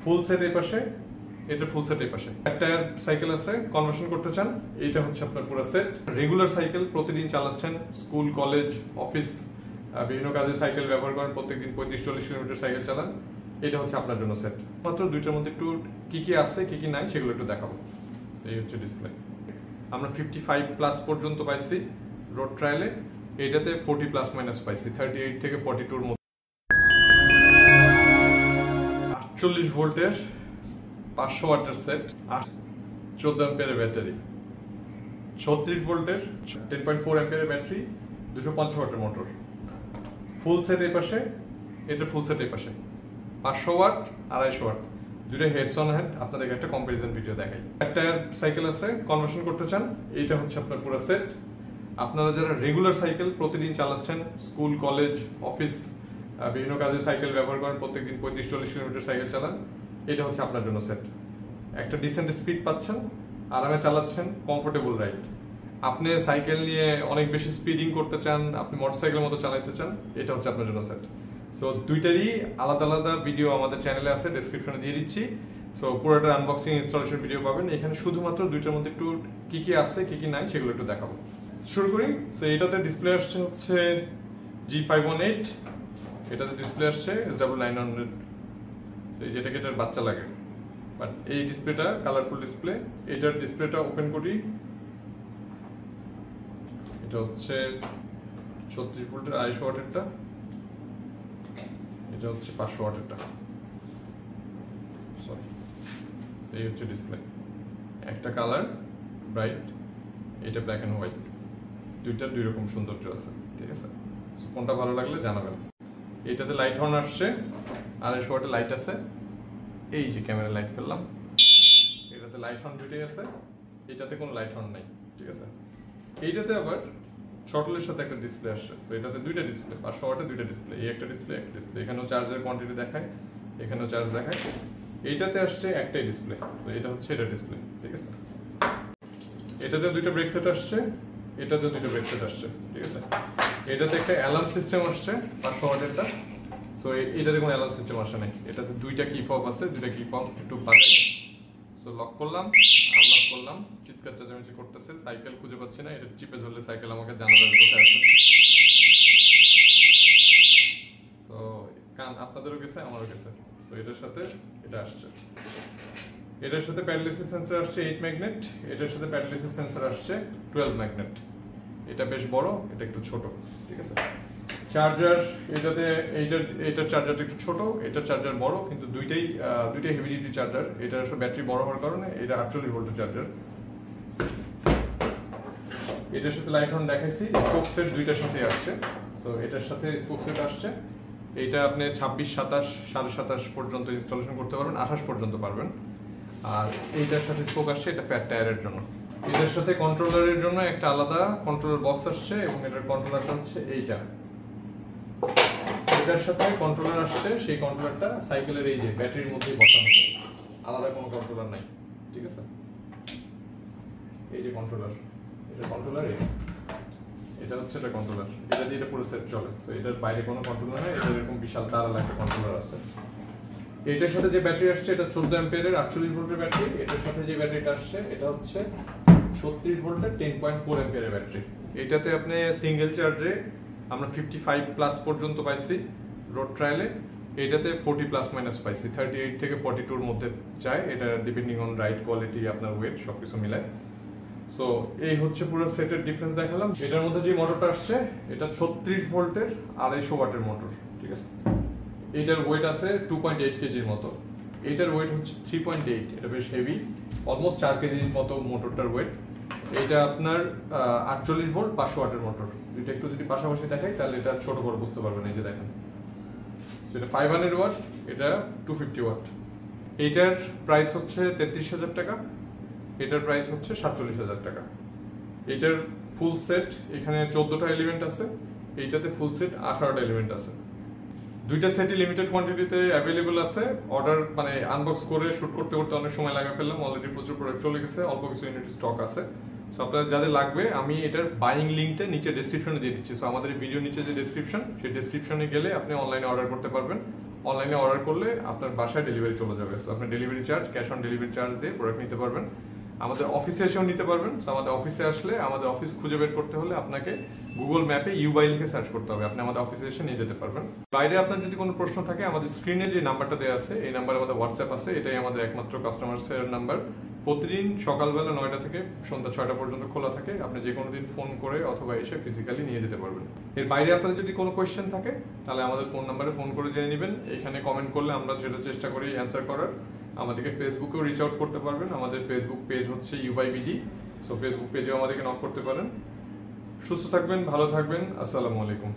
Full set এই পাশে, এটা ফুল সেট এই পাশে। এক টায়ার সাইকেল আছে, কনভার্সন করতে চান, এইটা হচ্ছে আপনার পুরো সেট। রেগুলার সাইকেল প্রতিদিন চালাচ্ছেন, স্কুল কলেজ অফিস বিভিন্ন কাজে সাইকেল ব্যবহার করেন, প্রত্যেকদিন 35-40 কিলোমিটার সাইকেল চালান, এটা হচ্ছে আপনার জন্য সেট। মাত্র দুইটার মধ্যে একটু কি কি আছে কি কি নাই সেগুলো একটু দেখাবো। এই হচ্ছে ডিসপ্লে। আমরা 55+ পর্যন্ত পাইছি রোড ট্রায়ালে, এইটাতে 40± পাইছি, 38 থেকে 42-র মধ্যে। 48 ভোল্টের 500 ওয়াটের সেট, 14 অ্যাম্পিয়ারের ব্যাটারি, 36 ভোল্টের 10.4 অ্যাম্পিয়ারের ব্যাটারি, 250 ওয়াটের মোটর। ফুল সেট এই পাশে, এটা ফুল সেট এই পাশে, 500 ওয়াট 250 ওয়াট, দুটো হেডস অন হেড। আপনাদেরকে একটা কম্পারিজন ভিডিও দেখাই। এক টায়ার সাইকেল আছে, কনভার্সন করতে চান, এইটা হচ্ছে আপনার পুরো সেট। আপনারা যারা রেগুলার সাইকেল প্রতিদিন চালাচ্ছেন, স্কুল কলেজ অফিস বিভিন্ন কাজে সাইকেল ব্যবহার করেন, প্রত্যেকদিন 35-40 কিলোমিটার সাইকেল চালান, এটা হচ্ছে আপনার জন্য সেট। একটা ডিসেন্ট স্পিড পাচ্ছেন, আরামে চালাচ্ছেন, কমফোর্টেবল রাইড। আপনি সাইকেল নিয়ে অনেক বেশি স্পিডিং করতে চান, আপনি মোটরসাইকেলের মতো চালাতে চান, এটা হচ্ছে আপনার জন্য সেট। সো দুইটারই আলাদা আলাদা ভিডিও আমাদের চ্যানেলে আছে, ডেসক্রিপশনে দিয়ে দিচ্ছি। সো পুরোটা আনবক্সিং ইনস্টলেশন ভিডিও পাবেন এখানে। শুধুমাত্র দুইটার মধ্যে একটু কি কি আছে কি কি নাই সেগুলো একটু দেখাবো। শুরু করি। সো এটাতে ডিসপ্লে আসছে হচ্ছে G518, এটাতে ডিসপ্লে আসছে SW900, যেটাকে এটার বাচ্চা লাগে, বাট এই ডিসপ্লেটা কালারফুল ডিসপ্লে। এটার ডিসপ্লেটা ওপেন করি, এটা হচ্ছে 36 ভোল্টের 250 ওয়াটেরটা, এটা হচ্ছে 500 ওয়াটেরটা। সরি, এই হচ্ছে ডিসপ্লে। একটা কালার ব্রাইট, এটা ব্ল্যাক অ্যান্ড হোয়াইট, দুইটা দুই রকম সৌন্দর্য আছে, ঠিক আছে। কোনটা ভালো লাগলে জানাবেন। এইটাতে লাইট হর্ন আসছে, 250 ওয়াটের লাইট আছে, এই যে ক্যামেরা লাইট ফেললাম, এটাতে লাইট হর্ন দুইটাই আছে, এটাতে কোনো লাইট হর্ন নাই, ঠিক আছে। এইটাতে আবার শর্টলের সাথে একটা ডিসপ্লে আসছে। সো এটাতে দুইটা ডিসপ্লে, 500 ওয়াটের দুইটা ডিসপ্লে, এই একটা ডিসপ্লে একটা ডিসপ্লে, এখানেও চার্জের কোয়ান্টিটি দেখায়, এখানেও চার্জ দেখায়। এইটাতে আসছে একটাই ডিসপ্লে, তো এটা হচ্ছে এটা ডিসপ্লে, ঠিক আছে। এটাতে দুইটা ব্রেক সেট আসছে, এটাতে দুইটা ব্রেক সেট আসছে, ঠিক আছে। এটাতে একটা অ্যালার্ম সিস্টেম আসছে 500 ওয়াটেরটা, সো এটাতে কোনো অ্যালার্ম সিস্টেম আসে নাই। এটাতে দুইটা কি ফব আছে, দুইটা কি ফব একটু বাজাই। সো লক করলাম, আনলক করলাম, চিৎকার চেঁচামেচি করতেছে, সাইকেল খুঁজে পাচ্ছি না, এটা চিপে ধরলে সাইকেল আমাকে জানাবেন কোথায় আছে। সো কান আপনাদেরও গেছে, আমারও গেছে। সো এটার সাথে এটা আসছে, এটার সাথে প্যাডেল সেন্সর আসছে 8 ম্যাগনেট, এটার সাথে প্যাডেল সেন্সর আসছে 12 ম্যাগনেট। এটা বেশ বড়, এটা একটু ছোট, ঠিক আছে। চার্জার এটাতে, এইটার চার্জারটা একটু ছোট, এটার চার্জার বড়, কিন্তু দুইটাই হেভি ডিউটি চার্জার। এটার আসলে ব্যাটারি বড় হওয়ার কারণে এটা 48 ভোল্টের চার্জার। এটার সাথে লাইট হর্ন দেখাইছি, স্পোক সেট দুইটার সাথে আসছে। সো এটার সাথে স্পোক সেট আসছে, এইটা আপনি 26, 27, 27.5 পর্যন্ত ইনস্টলেশন করতে পারবেন, 28 পর্যন্ত পারবেন। আর এইটার সাথে স্পোক আসছে, এটা ফ্যাট টায়ারের জন্য। এটার সাথে কন্ট্রোলারের জন্য একটা আলাদা কন্ট্রোলার বক্স আসছে, এবং এটার কন্ট্রোলারটা হচ্ছে এইটা। এটার সাথে কন্ট্রোলার আসছে, সেই কন্ট্রোলারটা সাইকেলের এই যে ব্যাটারির মধ্যেই বসানো, আলাদা কোনো কন্ট্রোলার নাই, ঠিক আছে। এই যে কন্ট্রোলার, এটা কন্ট্রোলার, এটা হচ্ছে এটা কন্ট্রোলার, এটা দিয়ে এটা পুরো সেট চলে। তো এটার বাইরে কোনো কন্ট্রোলার নেই, এটা এরকম বিশাল তারালা একটা কন্ট্রোলার আছে। এটার সাথে যে ব্যাটারি আসছে, এটা 14 অ্যাম্পিয়ারের 48 ভোল্টের ব্যাটারি। এটার সাথে যে ব্যাটারিটা আসছে, এটা হচ্ছে 36 ভোল্টের 10.4 অ্যাম্পিয়ারের ব্যাটারি। এটাতে আপনি সিঙ্গেল চার্জে আমরা 55+ পর্যন্ত পাইছি রোড ট্রায়ালে, এটাতে 40± পাইছি, 38 থেকে 42-র মধ্যে যায়, এটা ডিপেন্ডিং অন রাইড কোয়ালিটি, আপনার ওয়েট সবকিছু মিলায়। সো এই হচ্ছে পুরো সেটের ডিফারেন্স দেখালাম। এটার মধ্যে যে মোটরটা আসছে, এটা 36 ভোল্টের 250 ওয়াটের মোটর, ঠিক আছে। এটার ওয়েট আছে 2.8 কেজির মতো, এটার ওয়েট হচ্ছে 3.8, এটা বেশ হেভি, অলমোস্ট 4 কেজির মতো মোটরটার ওয়েট। এটা আপনার 48 ভোল্ট 500 ওয়াটের মোটর। এটা একটু যদি পাশাপাশি দেখাই তাহলে এটা ছোট বড় বুঝতে পারবেন। এই যে দেখেন, এটা 500 ওয়াট, এটা 250 ওয়াট। এইটার প্রাইস হচ্ছে 33,000 টাকা, এটার প্রাইস হচ্ছে 47,000 টাকা। এটার ফুল সেট এখানে 14টা এলিমেন্ট আছে, এইটাতে ফুল সেট 18টা এলিমেন্ট আছে। দুইটা সেটই লিমিটেড কোয়ান্টিটিতে অ্যাভেলেবল আছে। অর্ডার মানে আনবক্স করে শুট করতে করতে অনেক সময় লাগা ফেললাম, অলরেডি প্রচুর প্রোডাক্ট চলে গেছে, অল্প কিছু ইউনিট স্টক আছে। সো আপনাদের যাদের লাগবে আমি এটার বাইং লিঙ্কটা নিচে ডেসক্রিপশনে দিয়ে দিচ্ছি। সো আমাদের ভিডিও নিচে যে ডেসক্রিপশন, সেই ডেসক্রিপশনে গেলে আপনি অনলাইনে অর্ডার করতে পারবেন। অনলাইনে অর্ডার করলে আপনার বাসায় ডেলিভারি চলে যাবে। সো আপনি delivery charge, cash on delivery charge দিয়ে প্রোডাক্ট নিতে পারবেন। আমাদের অফিসে এসেও নিতে পারবেন। সো আমাদের অফিসে আসলে আমাদের অফিস খুঁজে বের করতে হলে আপনাকে গুগল ম্যাপে ইউবাই লিখে সার্চ করতে হবে, আপনি আমাদের অফিসে এসে নিয়ে যেতে পারবেন। বাইরে আপনার যদি কোনো প্রশ্ন থাকে আমাদের স্ক্রিনে যে নাম্বারটা দেওয়া আছে এই নাম্বারে আমাদের হোয়াটসঅ্যাপ আছে, এটাই আমাদের একমাত্র কাস্টমার সেয়ার নাম্বার। প্রতিদিন সকালবেলা 9টা থেকে সন্ধ্যা 6টা পর্যন্ত খোলা থাকে, আপনি যে কোনো দিন ফোন করে অথবা এসে ফিজিক্যালি নিয়ে যেতে পারবেন। এর বাইরে আপনার যদি কোনো কোয়েশ্চেন থাকে তাহলে আমাদের ফোন নাম্বারে ফোন করে জেনে নেবেন। এখানে কমেন্ট করলে আমরা সেটা চেষ্টা করি অ্যান্সার করার। আমাদেরকে ফেসবুকেও রিচ আউট করতে পারবেন, আমাদের ফেসবুক পেজ হচ্ছে ইউবাইবিডি। সো ফেসবুক পেজেও আমাদেরকে নক করতে পারেন। সুস্থ থাকবেন, ভালো থাকবেন, আসসালামু আলাইকুম।